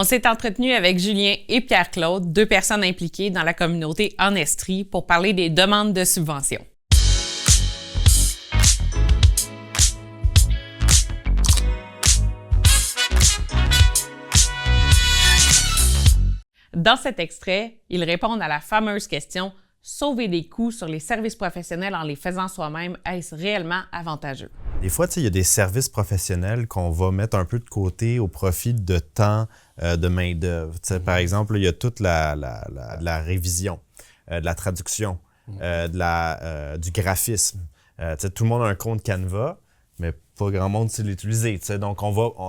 On s'est entretenu avec Julien et Pierre-Claude, deux personnes impliquées dans la communauté en Estrie, pour parler des demandes de subventions. Dans cet extrait, ils répondent à la fameuse question « Sauver des coûts sur les services professionnels en les faisant soi-même, est-ce réellement avantageux? » Des fois, il y a des services professionnels qu'on va mettre un peu de côté au profit de temps de main-d'œuvre. Par exemple, il y a toute la révision, de la traduction, du graphisme. Tout le monde a un compte Canva, mais pas grand monde sait l'utiliser. Donc,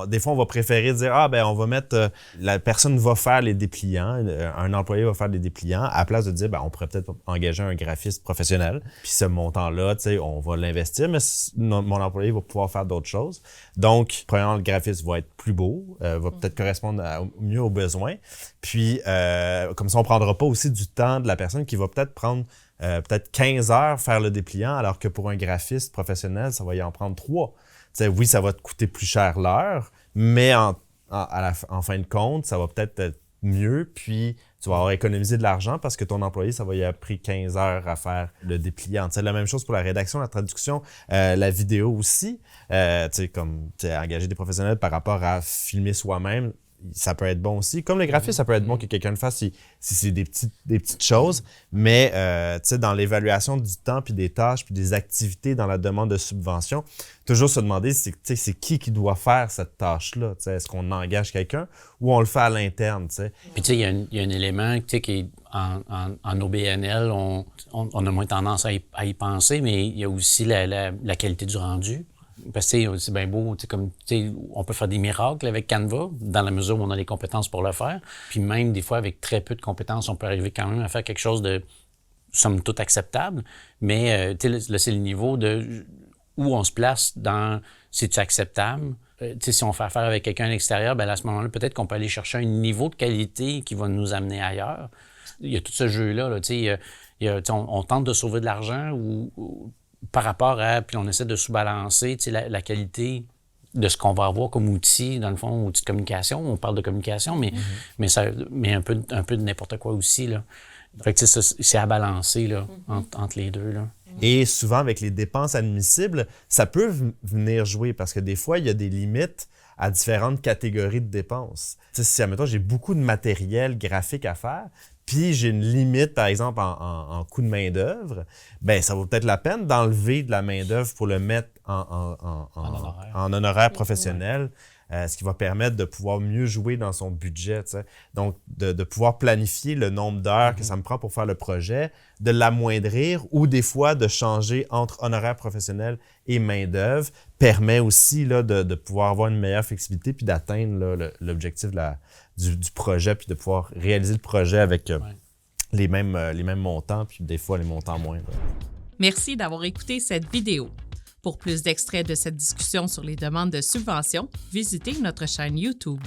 des fois, on va préférer dire « on va mettre... la personne va faire les dépliants, un employé va faire les dépliants, à la place de dire on pourrait peut-être engager un graphiste professionnel. Puis ce montant-là, on va l'investir, mais mon employé va pouvoir faire d'autres choses. Donc, premièrement, le graphiste va être plus beau, va peut-être correspondre mieux aux besoins. Puis, comme ça, on ne prendra pas aussi du temps de la personne qui va peut-être prendre peut-être 15 heures faire le dépliant, alors que pour un graphiste professionnel, ça va y en prendre 3. Oui, ça va te coûter plus cher l'heure, mais en fin de compte, ça va peut-être être mieux, puis tu vas avoir économisé de l'argent parce que ton employé, ça va y avoir pris 15 heures à faire le dépliant. La même chose pour la rédaction, la traduction, la vidéo aussi. Engager des professionnels par rapport à filmer soi-même, ça peut être bon aussi. Comme le graphisme, ça peut être bon que quelqu'un le fasse si c'est des petites choses. Mais dans l'évaluation du temps, puis des tâches, puis des activités dans la demande de subvention, toujours se demander c'est qui doit faire cette tâche-là. Est-ce qu'on engage quelqu'un ou on le fait à l'interne? Puis il y a un élément qui est en OBNL, on a moins tendance à y penser, mais il y a aussi la qualité du rendu. Parce que c'est bien beau, on peut faire des miracles avec Canva, dans la mesure où on a les compétences pour le faire. Puis même des fois, avec très peu de compétences, on peut arriver quand même à faire quelque chose de, somme toute, acceptable. Mais là, c'est le niveau de où on se place dans c'est-tu acceptable? Si on fait affaire avec quelqu'un à l'extérieur, à ce moment-là, peut-être qu'on peut aller chercher un niveau de qualité qui va nous amener ailleurs. Il y a tout ce jeu-là. On tente de sauver de l'argent ou par rapport à, puis on essaie de sous-balancer la qualité de ce qu'on va avoir comme outil, dans le fond, outil de communication. On parle de communication, mais un peu de n'importe quoi aussi. Là. Fait que c'est à balancer là, entre les deux. Là. Et souvent, avec les dépenses admissibles, ça peut venir jouer parce que des fois, il y a des limites à différentes catégories de dépenses. Si, admettons, j'ai beaucoup de matériel graphique à faire, puis j'ai une limite, par exemple, en coût de main-d'œuvre, ça vaut peut-être la peine d'enlever de la main-d'œuvre pour le mettre en honoraire professionnel, ce qui va permettre de pouvoir mieux jouer dans son budget. Donc, de pouvoir planifier le nombre d'heures que ça me prend pour faire le projet, de l'amoindrir ou des fois de changer entre honoraire professionnel et main-d'œuvre permet aussi là, de pouvoir avoir une meilleure flexibilité puis d'atteindre là, l'objectif du projet puis de pouvoir réaliser le projet avec les mêmes montants puis des fois les montants moindres. Merci d'avoir écouté cette vidéo. Pour plus d'extraits de cette discussion sur les demandes de subventions, visitez notre chaîne YouTube.